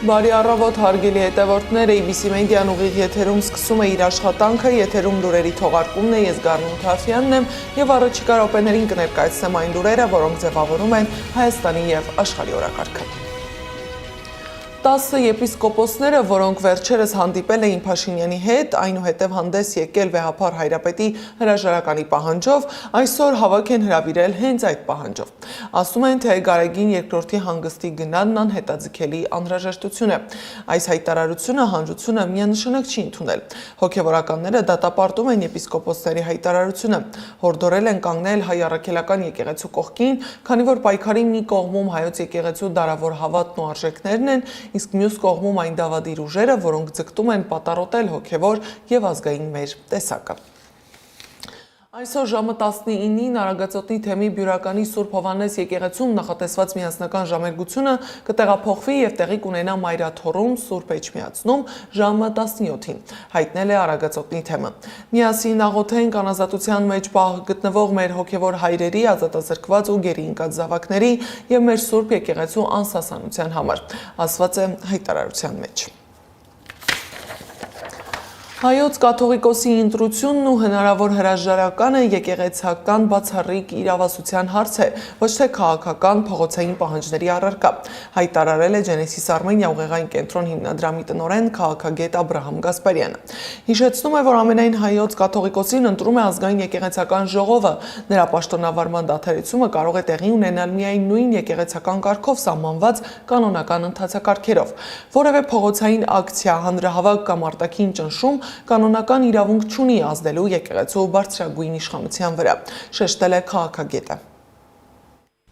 Բարի առավոտ հարգելի հետևորդներ, ABC Media-ն ուղիղ եթերում սկսում է իր աշխատանքը, եթերում լուրերի թողարկումն է, ես Գառնուն Թաֆյանն եմ և առաջիկա րոպեներին կներկայացնեմ այն լուրերը, որոնք ձևավորում են Հայաստանի և աշխարհի օրակարգը։ 10 եպիսկոպոսները, որոնք վերջերս հանդիպել էին Փաշինյանի հետ, այնուհետև հանդես եկել վեհափառ Հայրապետի հրաժարականի պահանջով, այսօր հավաք են հրավիրել հենց այդ պահանջով։ Ասում են, թե Գարեգին II հանգստի գնալն անհետաձգելի անհրաժեշտություն է։ Այս հայտարարությունը հանրությունը միանշանակ չի ընդունել։ Հոգևորականները դատապարտում են եպիսկոպոսների հայտարարությունը, հորդորել են կանգնել հայ առաքելական եկեղեցու կողքին, քանի որ պայքարի մի կողմում հայոց եկեղեցու դարավոր հավատն ու արժեքներն են, իսկ մյուս կողմում այն դավադիր ուժերը, որոնք ձգտում են պատառոտել հոգևոր և ազգային մեր տեսակը։ Այսօր ժամը 19-ին Արագածոտնի թեմի Բյուրականի Սուրբ Հովհաննես եկեղեցում նախատեսված միասնական ժամերգությունը կտեղափոխվի և տեղի կունենա Մայրաթոռում Սուրբ Էջմիածնում ժամը 17-ին, հայտնել է Արագածոտնի թեմը։ Միասին աղոթենք անազատության մեջ գտնվող մեր հոգևոր հայրերի, ազատազրկված ու գերի ընկած զավակների և մեր Սուրբ եկեղեցու անսասանության համար, ասված է հայտարարության մեջ։ Հայոց կաթողիկոսի ընտրությունն ու հնարավոր հրաժարականը եկեղեցական բացառիկ իրավասության հարց է, ոչ թե քաղաքական փողոցային պահանջների առարկա, հայտարարել է Genesis Armenia ուղեղային կենտրոն հիմնադրամի տնօրեն քաղաքագետ Աբրահամ Գասպարյանը։ Հիշեցնում է, որ ամենայն հայոց կաթողիկոսին ընտրում է ազգային եկեղեցական ժողովը, նրա պաշտոնավարման դադարեցումը կարող է տեղի ունենալ միայն նույն եկեղեցական կարգով սահմանված կանոնական ընթացակարգերով։ Որևէ փողոցային ակցիա, հանրահավաք կամ արտաքին ճնշում կանոնական իրավունք չունի ազդելու եկեղեցու բարձրագույն իշխանության վրա, շեշտել է քաղաքագետը։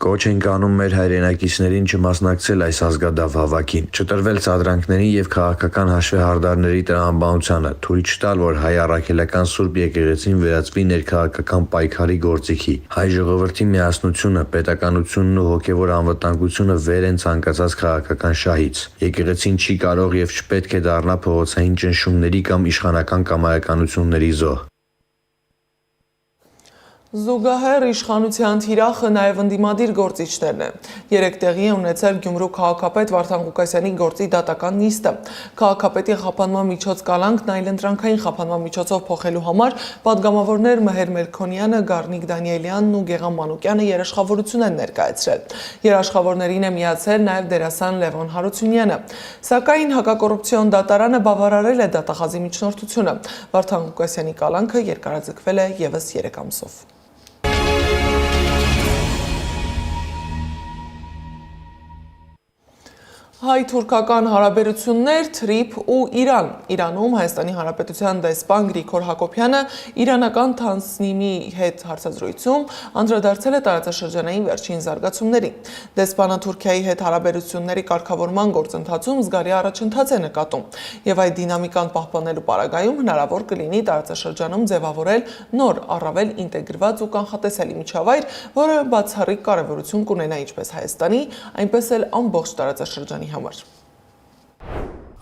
Կոչ ենք անում մեր հայրենակիցներին չմասնակցել այս ազգադավ հավաքին, չտրվել սադրանքների և քաղաքական հաշվեհարդարների տրամաբանությանը, թույլ չտալ, որ հայ առաքելական Սուրբ եկեղեցին վերածվի ներքաղաքական պայքարի գործիքի։ Հայ ժողովրդի միասնությունը, պետականությունն ու հոգևոր անվտանգությունը վեր են ցանկացած քաղաքական շահից։ Եկեղեցին չի կարող և չպետք է դառնա փողոցային ճնշումների կամ իշխանական կամայականությունների զոհ։ Զուգահեռ իշխանության թիրախը նաև ընդդիմադիր գործիչներն են։ Երեկ տեղի է ունեցել Գյումրու քաղաքապետ Վարդան Ղուկասյանի գործի դատական նիստը։ Քաղաքապետի խափանման միջոց կալանքն այլընտրանքային խափանման միջոցով փոխելու համար պատգամավորներ Մհեր Մելքոնյանը, Գառնիկ Դանիելյանն ու Գեղամ Մանուկյանը երաշխավորություն են ներկայացրել։ Երաշխավորներին է միացել նաև դերասան Լևոն Հարությունյանը։ Սակայն հակակոռուպցիոն դատարանը բավարարել է դատախազի միջնորդությունը։ Վարդան Ղուկասյանի կալանքը երկարաձգվել է ևս 3 ամսով։ Հայ-թուրքական հարաբերություններ, թրիփ ու Իրան։ Իրանում Հայաստանի Հանրապետության դեսպան Գրիգոր Հակոբյանը իրանական Թասնիմի հետ հարցազրույցում անդրադարձել է տարածաշրջանային վերջին զարգացումներին։ Դեսպանը Թուրքիայի հետ հարաբերությունների կարգավորման գործընթացում զգալի առաջընթաց է նկատում, և այդ դինամիկան պահպանելու պարագայում հնարավոր կլինի տարածաշրջանում ձևավորել նոր, առավել ինտեգրված ու կանխատեսելի միջավայր, որը բացառիկ կարևորություն կունենա ինչպես Հայաստանի, այնպես էլ ամբողջ տարածաշրջանի համար։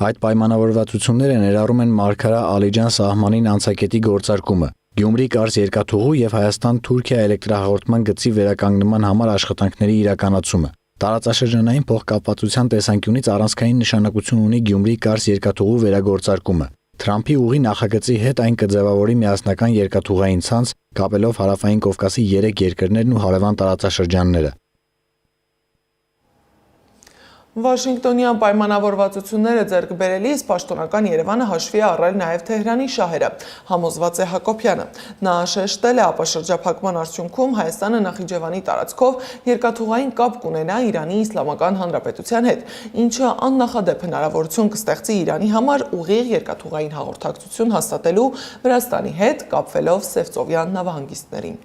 Այդ պայմանավորվածությունները ներառում են Մարգարա-Ալիջան սահմանին անցակետի գործարկումը, Գյումրի-Կարս երկաթուղու և Հայաստան-Թուրքիա էլեկտրահաղորդման գծի վերականգնման համար աշխատանքների իրականացումը։ Տարածաշրջանային փոխկապվածության տեսանկյունից առանցքային նշանակություն ունի Գյումրի-Կարս երկաթուղու վերագործարկումը։ Թրամփի ուղի նախագծի հետ այն կձևավորի միասնական երկաթուղային ցանց, կապելով Հարավային Կովկասի 3 երկրներն ու հարևան տարածաշրջանները։ Վաշինգտոնյան պայմանավորվածությունները ձեռք բերելիս պաշտոնական Երևանը հաշվի է առել նաև Թեհրանի շահերը, համոզված է Հակոբյանը։ Նա շեշտել է ապաշրջափակման արդյունքում Հայաստանը Նախիջևանի տարածքով երկաթուղային կապ կունենա Իրանի Իսլամական Հանրապետության հետ, ինչը աննախադեպ հնարավորություն կստեղծի Իրանի համար ուղիղ երկաթուղային հաղորդակցություն հաստատելու Վրաստանի հետ, կապվելով Սևծովյան նավահանգիստներին։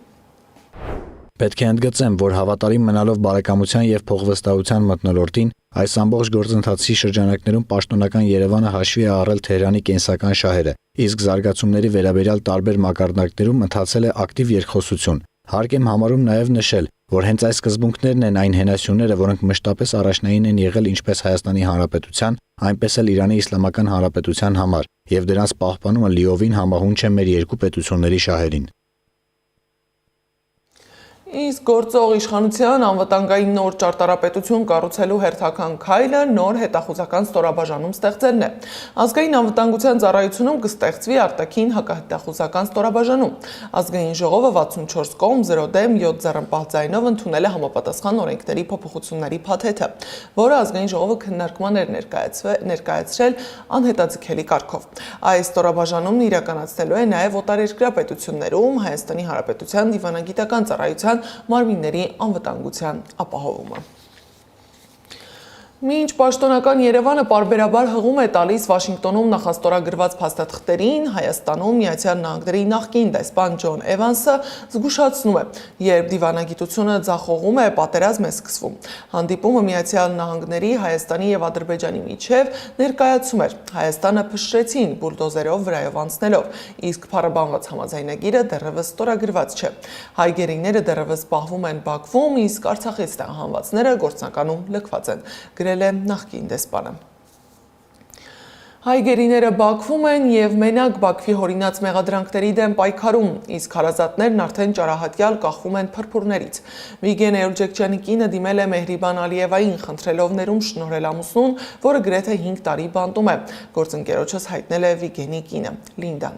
Պետք է ընդգծեմ, որ հավատարիմ մնալով բարեկամության և փոխվստահության մթնոլորտին, այս ամբողջ գործընթացի շրջանակներում պաշտոնական Երևանը հաշվի է առել Թեհրանի կենսական շահերը, իսկ զարգացումների վերաբերյալ տարբեր մակարդակներում ընթացել է ակտիվ երկխոսություն։ Հարկ եմ համարում նաև նշել, որ հենց այս սկզբունքներն են այն հենասյուները, որոնք մշտապես առաջնային են եղել ինչպես Հայաստանի Հանրապետության, այնպես էլ Իրանի Իսլամական Հանրապետության համար, և դրանց պահպանումը լիովին համահունչ է մեր երկու պետությունների շահերին։ Իսկ գործող իշխանության անվտանգային նոր ճարտարապետություն կառուցելու հերթական քայլը նոր հետախուզական ստորաբաժանում ստեղծելն է։ Ազգային անվտանգության ծառայությունում կստեղծվի արտաքին հակահետախուզական ստորաբաժանում։ Ազգային ժողովը 64 կողմ 0 դեմ 7 ձեռնպահ ձայնով ընդունել է համապատասխան օրենքների փոփոխությունների փաթեթը, որը ազգային ժողովը քննարկման էր ներկայացրել անհետաձգելի կարգով։ Այս ստորաբաժանումն իրականացնելու է նաև օտարերկրյա պետություններում Հայաստանի Հանրապետության դիվանագիտական ծառայության մարմինների անվտանգության ապահովումը։ Մինչ պաշտոնական Երևանը պարբերաբար հղում է տալիս Վաշինգտոնում նախաստորագրված փաստաթղթերին, Հայաստանում Միացյալ Նահանգների նախկին դեսպան Ջոն Էվանսը զգուշացնում է, երբ դիվանագիտությունը ձախողում է, պատերազմ է սկսվում։ Հանդիպումը Միացյալ Նահանգների, Հայաստանի եւ Ադրբեջանի միջև ներկայացում էր։ Հայաստանը փշրեցին բուլդոզերով վրայով անցնելով, իսկ փառաբանված համաձայնագիրը դեռևս ստորագրված չէ։ Հայ գերիները դեռևս պահվում են Բաքվում, իսկ Արցախից տեղահանվածները գործնականում լքված են։ Գրել է նախկին դեսպանը։ Հայ գերիները Բաքվում են եւ մենակ Բաքվի հորինած մեղադրանքների դեմ պայքարում, իսկ հարազատներն արդեն ճարահատյալ կախվում են փրփուրներից։ Վիգեն Էլջեքչյանի կինը դիմել է Մեհրիբան Ալիևային, խնդրելով ներում շնորհել ամուսնուն, որը գրեթե 5 տարի բանտում է։ Գործընկերոջս հայտնել է Վիգենի կինը՝ Լինդան։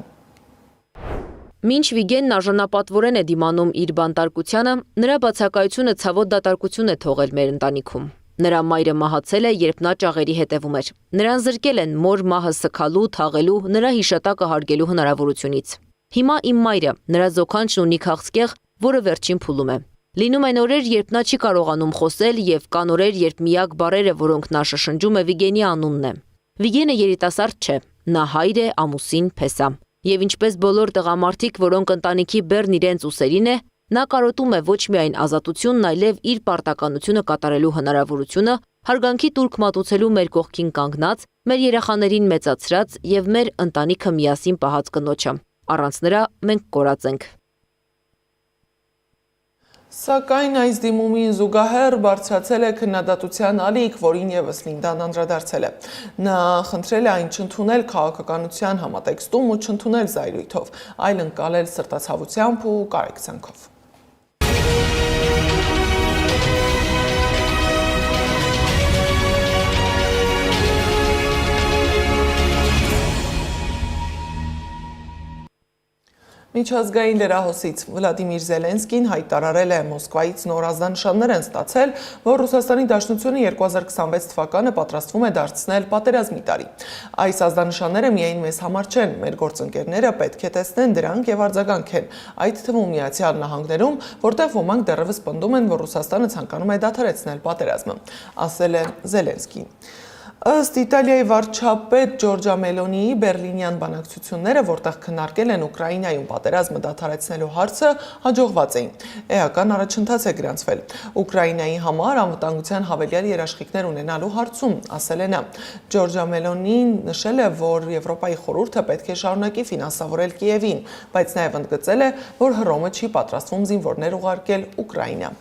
Մինչ Վիգենն արժանապատվորեն է դիմանում իր բանտարկությանը, նրա բացակայությունը ցավոտ դատարկություն է թողել մեր ընտանիքում։ Նրա մայրը մահացել է, երբ նա ճաղերի հետևում էր։ Նրան զրկել են մոր մահը սգալու, թաղելու, նրա հիշատակը հարգելու հնարավորությունից։ Հիմա իմ մայրը, նրա զոքանչն ունի քաղցկեղ, որը վերջին փուլում է։ Լինում են օրեր, երբ նա չի կարողանում խոսել, եւ կան օրեր, երբ միակ բառերը, որոնք նա շշնջում է, Վիգենի անունն է։ Վիգենը երիտասարդ չէ, նա հայր է, ամուսին, փեսա։ Եվ ինչպես բոլոր տղամարդիկ, որոնք ընտանիքի բեռն իրենց ուսերին է, նա կարոտում է ոչ միայն ազատությունն, այլև իր պարտականությունը կատարելու հնարավորությունը, հարգանքի տուրք մատուցելու մեր կողքին կանգնած, մեր երեխաներին մեծացրած եւ մեր ընտանիքը միասին պահած կնոջը։ Առանց նրա մենք կորած ենք։ Սակայն այս դիմումին զուգահեռ բարձրացել է քննադատության ալիք, որին եւս Լինդան անդրադարձել է։ Նա խնդրել է այն չընդունել քաղաքականության համատեքստում ու չընդունել զայրույթով, այլ ընկալել սրտացավությամբ ու կարեկցանքով։ Միջազգային լրահոսից Վլադիմիր Զելենսկին հայտարարել է Մոսկվայից նոր ազդանշաններ են ստացել, որ Ռուսաստանի Դաշնությունը 2026 թվականը պատրաստվում է դարձնել պատերազմի տարի։ Այս ազդանշանները միայն մեզ համար չեն, մեր գործընկերները պետք է տեսնեն դրանք եւ արձագանքեն, այդ թվում Միացյալ Նահանգներում, որտեղ ոմանք դեռևս պնդում են, որ Ռուսաստանը ցանկանում է դադարեցնել պատերազմը, ասել է Զելենսկին։ Ըստ Իտալիայի վարչապետ Ջորջա Մելոնիի բերլինյան բանակցությունները, որտեղ քննարկել են Ուկրաինայում պատերազմը դադարեցնելու հարցը, հաջողված էին։ Էական առաջընթաց է գրանցվել Ուկրաինայի համար անվտանգության հավելյալ երաշխիքներ ունենալու հարցում, ասել է նա։ Ջորջա Մելոնին նշել է, որ Եվրոպայի խորհուրդը պետք է շարունակի ֆինանսավորել Կիևին, բայց նաև ընդգծել է, որ Հռոմը չի պատրաստվում զինվորներ ուղարկել Ուկրաինա։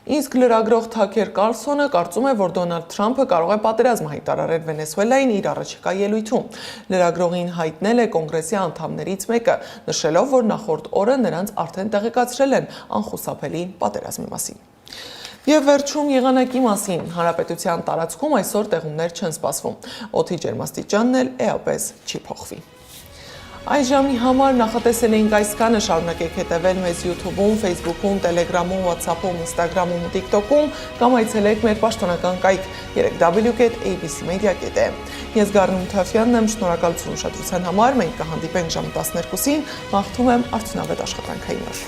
Իսկ լրագրող Թաքեր Կարլսոնը կարծում է, որ Դոնալդ Թրամփը կարող է պատերազմ հայտարարել Վենեսուելային իր առաջիկա ելույթում։ Լրագրողին հայտնել է կոնգրեսի անդամներից մեկը, նշելով, որ նախորդ օրը նրանց արդեն տեղեկացրել են անխուսափելի պատերազմի մասին։ Եվ վերջում եղանակի մասին, հանրապետության տարածքում այսօր տեղումներ չեն սպասվում։ Օդի ջերմաստիճանն էլ էապես չի փոխվի։ Այս ժամի համար նախատեսել էինք այսքանը, շարունակեք հետևել մեզ YouTube-ում, Facebook-ում, Telegram-ում, WhatsApp-ում, Instagram-ում ու TikTok-ում կամ այցելեք մեր պաշտոնական կայք www.abcmedia.am։ Ես Գառնու Թավյանն եմ, շնորհակալություն ուշադրության համար, մենք կհանդիպենք ժամը 12-ին, մաղթում եմ արդյունավետ աշխատանքային օր։